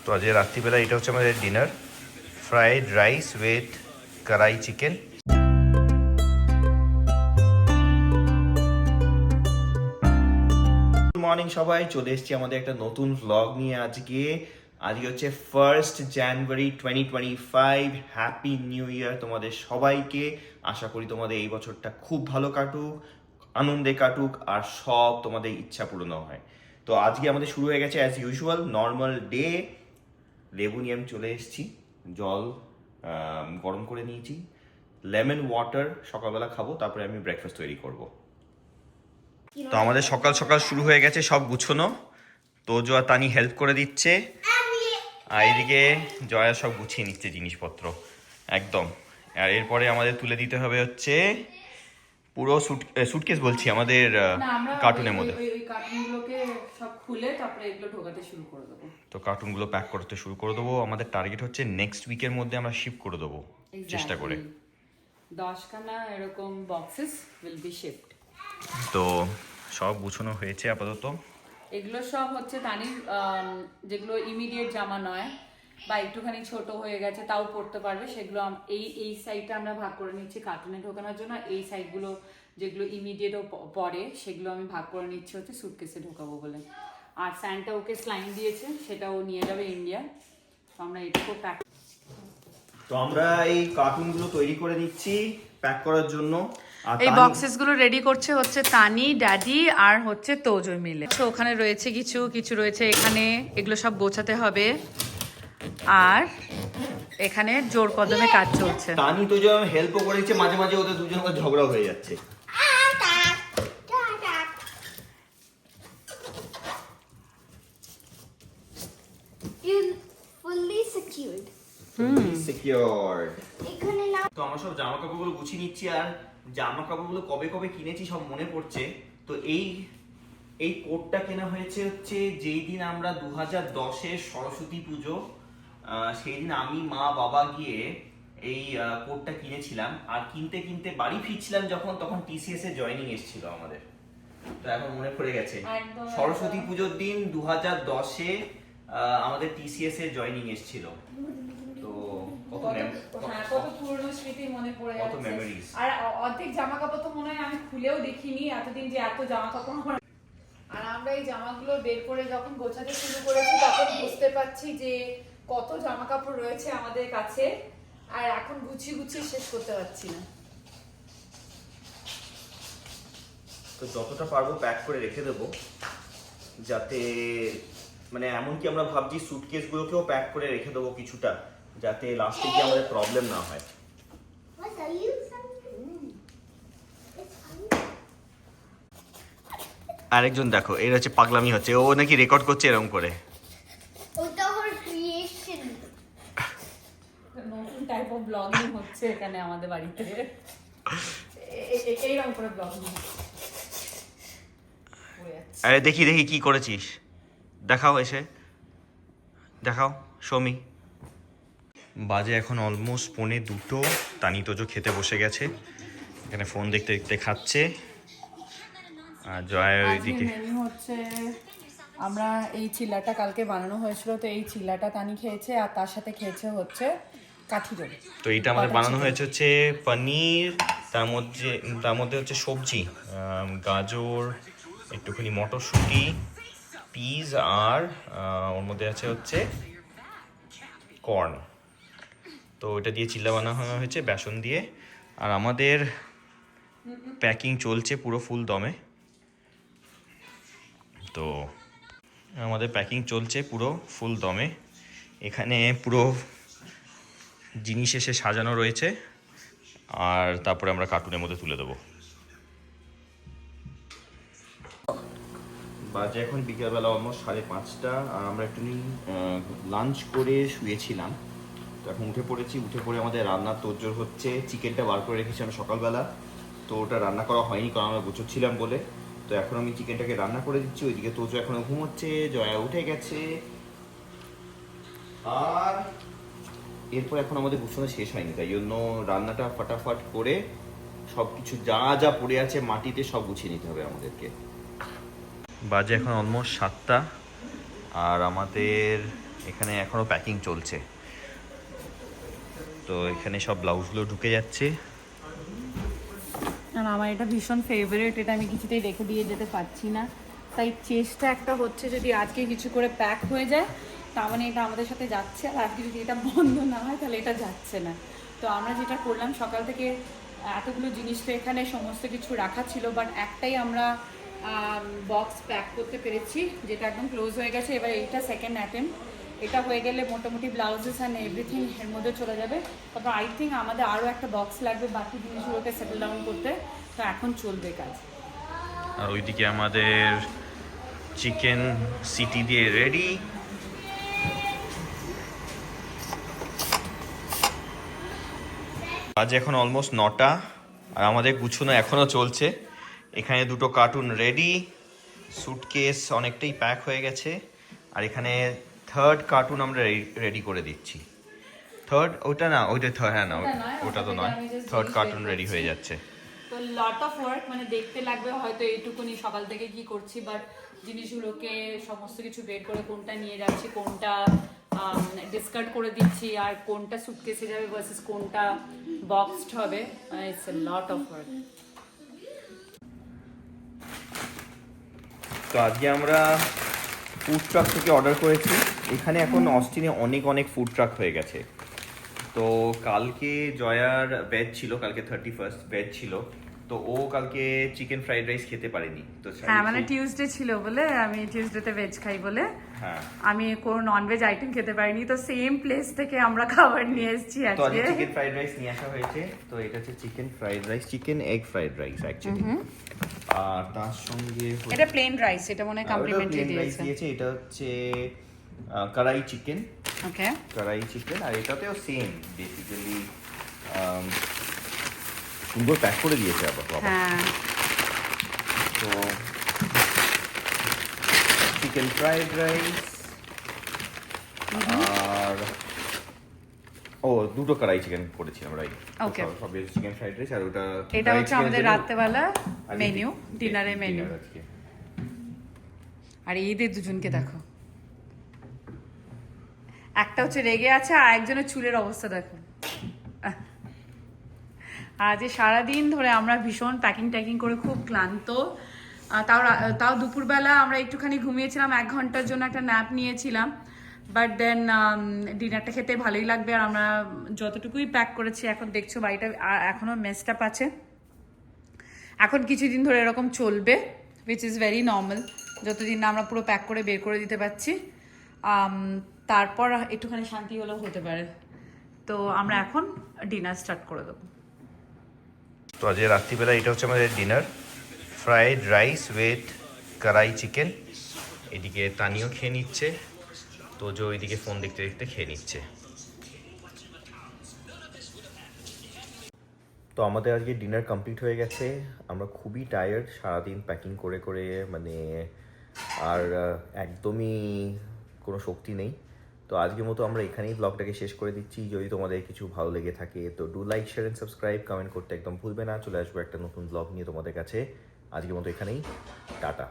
তো আজকে রাত্রিবেলা এটা হচ্ছে আমাদের ডিনার, ফ্রাইড রাইস উইথ কড়াই চিকেন। গুড মর্নিং সবাই, চলে এসেছি আমাদের একটা নতুন ভ্লগ নিয়ে। আজকে হচ্ছে 1st জানুয়ারি 2025। হ্যাপি নিউ ইয়ার তোমাদের সবাইকে। আশা করি তোমাদের এই বছরটা খুব ভালো কাটুক, আনন্দে কাটুক, আর সব তোমাদের ইচ্ছা পূরণ হয়। তো আজকে আমাদের শুরু হয়ে গেছে অ্যাজ ইউজুয়াল নর্মাল ডে। লেবু নিয়ে আমি চলে এসেছি, জল গরম করে নিয়েছি, লেমন ওয়াটার সকালবেলা খাবো, তারপরে আমি ব্রেকফাস্ট তৈরি করব। তো আমাদের সকাল সকাল শুরু হয়ে গেছে সব গুছোনো। তো জয়া তানি হেল্প করে দিচ্ছে, আর এদিকে জয়া সব গুছিয়ে নিচ্ছে জিনিসপত্র একদম। আর এরপরে আমাদের তুলে দিতে হবে হচ্ছে পুরো সুটকেস বলছি, আমাদের কার্টুনের মধ্যে। ওই কার্টুনগুলোকে সব খুলে তারপরে এগুলো ঢোকাতে শুরু করে দেবো। তো কার্টুনগুলো প্যাক করতে শুরু করে দেবো। আমাদের টার্গেট হচ্ছে নেক্সট উইকের মধ্যে আমরা শিফট করে দেবো চেষ্টা করে। 10খানা এরকম বক্সেস উইল বি শিফট। তো সব গুছানো হয়েছে আপাতত। এগুলো সব হচ্ছে তানির যেগুলো ইমিডিয়েট জামা নয় বা একটুখানি ছোট হয়ে গেছে তাও পরতে পারবে, সেগুলো এই সাইডটা আমরা ভাগ করে নিচ্ছি কার্টুনে ঢোকানোর জন্য। এই সাইডগুলো যেগুলো ইমিডিয়েটও পরে সেগুলো আমি ভাগ করে নিচ্ছি হচ্ছে সুটকেসে ঢোকাবো বলে। আর স্যান্টা ওকে স্লাইম দিয়েছে, সেটাও নিয়ে যাবে ইন্ডিয়া। তো আমরা এটুকু প্যাক। তো আমরা এই কার্টুনগুলো তৈরি করে নিচ্ছি প্যাক করার জন্য। এই বক্সেসগুলো রেডি করছে হচ্ছে তানি, ড্যাডি আর হচ্ছে তোজো মিলে। ওখানে রয়েছে কিছু কিছু রয়েছে এখানে, এগুলো সব গোছাতে হবে। আর এখানে জোর কদমে কাজ চলছে। তানি তো যে হেল্পও করেছে, মাঝে মাঝে ওদের দুজনের ঝগড়া হয়ে যাচ্ছে। তো আমরা সব জামা কাপড়গুলো গুছিয়ে নিচ্ছি, আর জামা কাপড়গুলো কবে কবে কিনেছি সব মনে পড়ছে। তো এই কোটটা কেনা হয়েছে হচ্ছে যেই দিন আমরা 2010-এর সরস্বতী পুজো, সেই দিন আমি, মা, বাবা গিয়ে এই কোটটা কিনেছিলাম। আর কিনতে কিনতে বাড়ি ফিরছিলাম যখন, তখন টিসিএস এ জয়েনিং এসেছিল আমাদের। তো এখন মনে পড়ে গেছে সরস্বতী পুজোর দিন 2010-এ আমাদের টিসিএস এ জয়েনিং এসেছিল। তো কত পুরনো স্মৃতি মনে পড়ে যাচ্ছে। আর অর্ধেক জামা কাপড় তো মনে হয় আমি খুলেও দেখিনি এতদিন যে এত জামা কাপড় আমার। আর আমরা এই জামাগুলো বের করে যখন গোছাতে শুরু করেছি তখন বুঝতে পারছি যে কত জামা কাপড় রয়েছে আমাদের কাছে, আর এখন গুছিয়ে গুছিয়ে শেষ করতে পারছি না। তো যতটা পারবো প্যাক করে রেখে দেবো, যাতে মানে এমনকি আমরা ভাবছি সুটকেসগুলোকেও প্যাক করে রেখে দেবো কিছুটা, যাতে লাস্টে গিয়ে আমাদের প্রবলেম না হয়। আরেকজন দেখো, এর হচ্ছে পাগলামি হচ্ছে, ও নাকি রেকর্ড করছে এরকম করে। ওটা ওর ক্রিয়েশন, নতুন টাইপ অফ ব্লগিং হচ্ছে এখানে আমাদের বাড়িতে। এইরকম করে ব্লগিং। আরে দেখি দেখি কি করেছিস, দেখাও, এসে দেখাও সৌমি। বাজে এখন অলমোস্ট 1:45। তানি তোজো খেতে বসে গেছে, এখানে ফোন দেখতে দেখতে খাচ্ছে। আর জয় ওইদিকে হচ্ছে আমরা এই চিল্লাটা কালকে বানানো হয়েছিল, তো এই চিল্লাটা তানি খেয়েছে, আর তার সাথে খেয়েছে হচ্ছে কাঠি রোল। তো এইটা আমাদের বানানো হয়েছে হচ্ছে পনির, তার মধ্যে হচ্ছে সবজি, গাজর, একটুখানি মটরশুঁটি, পিস, আর ওর মধ্যে আছে হচ্ছে কর্ন। তো এটা দিয়ে চিল্লা বানানো হয়েছে বেসন দিয়ে। আর আমাদের প্যাকিং চলছে পুরো ফুল দমে। তো আমাদের প্যাকিং চলছে পুরো ফুল দমে। এখানে পুরো জিনিস এসে সাজানো রয়েছে, আর তারপরে আমরা কার্টুনের মধ্যে তুলে দেবো। বাজে এখন বিকেলবেলা অলমোস্ট 5:30, আর আমরা একটু লাঞ্চ করে শুয়েছিলাম। তো এখন উঠে পড়েছি, উঠে পড়ে আমাদের রান্নার তোড়জোড় হচ্ছে। চিকেনটা বার করে রেখেছিলাম সকালবেলা, তো ওটা রান্না করা হয়নি কারণ আমরা গুছোচ্ছিলাম বলে। তো এখন আমি চিকেনটাকে রান্না করে দিচ্ছি। ওইদিকে তোজো এখনো ঘুমোচ্ছে, জয়া উঠে গেছে। আর এরপর এখন আমাদের গুছানো শেষ হয়নি, তাই জন্য রান্নাটা ফাটাফাট করে সব কিছু যা যা পড়ে আছে মাটিতে সব গুছিয়ে নিতে হবে আমাদেরকে। বাজে এখন অলমোস্ট 7টা, আর আমাদের এখানে এখনো প্যাকিং চলছে। তো এখানে সব ব্লাউজগুলো ঢুকে যাচ্ছে। আর আমার এটা ভীষণ ফেভারিট, এটা আমি কিছুতেই রেখে দিয়ে যেতে পারছি না। তাই চেষ্টা একটা হচ্ছে যদি আজকে কিছু করে প্যাক হয়ে যায় তার মানে এটা আমাদের সাথে যাচ্ছে, আর আজকে যদি এটা বন্ধ না হয় তাহলে এটা যাচ্ছে না। তো আমরা যেটা করলাম সকাল থেকে এতগুলো জিনিস তো এখানে সমস্ত কিছু রাখা ছিল, বাট একটাই আমরা বক্স প্যাক করতে পেরেছি যেটা একদম ক্লোজ হয়ে গেছে। এবার এইটা সেকেন্ড অ্যাটেম্প, এটা হয়ে গেলে মোটামুটি ব্লাউজেস অ্যান্ড এভরিথিং এর মধ্যে চলে যাবে। তারপর আই থিঙ্ক আমাদের আরও একটা বক্স লাগবে বাকি জিনিসগুলোকে সেটেল ডাউন করতে। তো এখন চলবে কাজ। আর ওইদিকে আমাদের চিকেন সিটি দিয়ে রেডি। আজ এখন অলমোস্ট 9টা, আর আমাদের গুছানো এখনও চলছে। এখানে 2টো কার্টুন রেডি, সুটকেস অনেকটাই প্যাক হয়ে গেছে, আর এখানে 3rd কার্টুন আমরা রেডি করে দিচ্ছি। ওটা না, ওইটা হ্যাঁ না, ওটা তো নয়, 3rd কার্টুন রেডি হয়ে যাচ্ছে। তো লট অফ ওয়ার্ক, মানে দেখতে লাগবে হয়তো এইটুকুনি সকাল থেকে কি করছি, বাট জিনিসগুলোকে সমস্ত কিছু বের করে কোনটা নিয়ে যাচ্ছি, কোনটা ডিসকার্ড করে দিচ্ছি, আর কোনটা সুটকেসে যাবে ভার্সেস কোনটা বক্সড হবে, it's a lot of work. তো আজকে আমরা ফুড ট্রাক থেকে অর্ডার করেছি। এখানে এখন অস্টিনে অনেক অনেক ফুড ট্রাক হয়ে গেছে। তো কালকে জয়ার ভেজ ছিল, কালকে 31st ভেজ ছিল, তো ও কালকে চিকেন ফ্রাইড রাইস খেতে পারেনি। তো হ্যাঁ, মানে টিউসডে ছিল বলে, আমি টিউসডেতে ভেজ খাই বলে হ্যাঁ আমি কোনো ননভেজ আইটেম খেতে পারিনি। তো সেম প্লেস থেকে আমরা খাবার নিয়ে এসেছি তো আজকে আজকে। চিকেন ফ্রাইড রাইস নিয়ে আসা হয়েছে। তো এটা হচ্ছে chicken fried rice, chicken egg fried rice actually. আর তার সঙ্গে এটা প্লেন রাইস, এটা মনে হয় কমপ্লিমেন্টারি দিয়েছে। এটা হচ্ছে কড়াই চিকেন। ওকে, কড়াই চিকেন, আর এটাতেও সেম বেসিক্যালি সুন্দর প্যাক করে দিয়েছে আবার বাবা। হ্যাঁ, তো চিকেন ফ্রাইড রাইস আর 2টো কড়াই চিকেন করেছিলাম, রাইট? ওকে, সব চিকেন ফ্রাইড রাইস, আর ওটা এটা হচ্ছে আমাদের রাত্রেবেলা মেনু, ডিনারের মেনু। আর এদের দুজনকে দেখো, একটা হচ্ছে রেগে আছে আর একজনের চুলের অবস্থা দেখো। আজ সারাদিন ধরে আমরা ভীষণ প্যাকিং করে খুব ক্লান্ত। তাও দুপুরবেলা আমরা একটুখানি ঘুমিয়েছিলাম, 1 ঘন্টার জন্য একটা ন্যাপ নিয়েছিলাম। বাট দেন ডিনারটা খেতে ভালোই লাগবে। আর আমরা যতটুকুই প্যাক করেছি, এখন দেখছো বাড়িটা এখনও মেসড আপ আছে। এখন কিছুদিন ধরে এরকম চলবে, উইচ ইজ ভেরি নর্মাল, যতদিন না আমরা পুরো প্যাক করে বের করে দিতে পারছি। তারপর একটুখানি শান্তি হলেও হতে পারে। তো আমরা এখন ডিনার স্টার্ট করে দেবো। তো আজ রাত্রিবেলা এটা হচ্ছে আমাদের ডিনার, ফ্রাইড রাইস উইথ কড়াই চিকেন। এদিকে তানিও খেয়ে নিচ্ছে, তো যে ওইদিকে ফোন দেখতে দেখতে খেয়ে নিচ্ছে। তো আমাদের আজকে ডিনার কমপ্লিট হয়ে গেছে। আমরা খুবই টায়ার্ড, সারাদিন প্যাকিং করে করে মানে আর একদমই কোনো শক্তি নেই। তো আজকের মতো আমরা এখানেই ব্লগটাকে শেষ করে দিচ্ছি। যদি তোমাদের কিছু ভালো লেগে থাকে তো do like, share and subscribe, comment করতে একদম ভুলবে না। চলে আসবো একটা নতুন ব্লগ নিয়ে তোমাদের কাছে। আজকের মতো এখানেই, টাটা।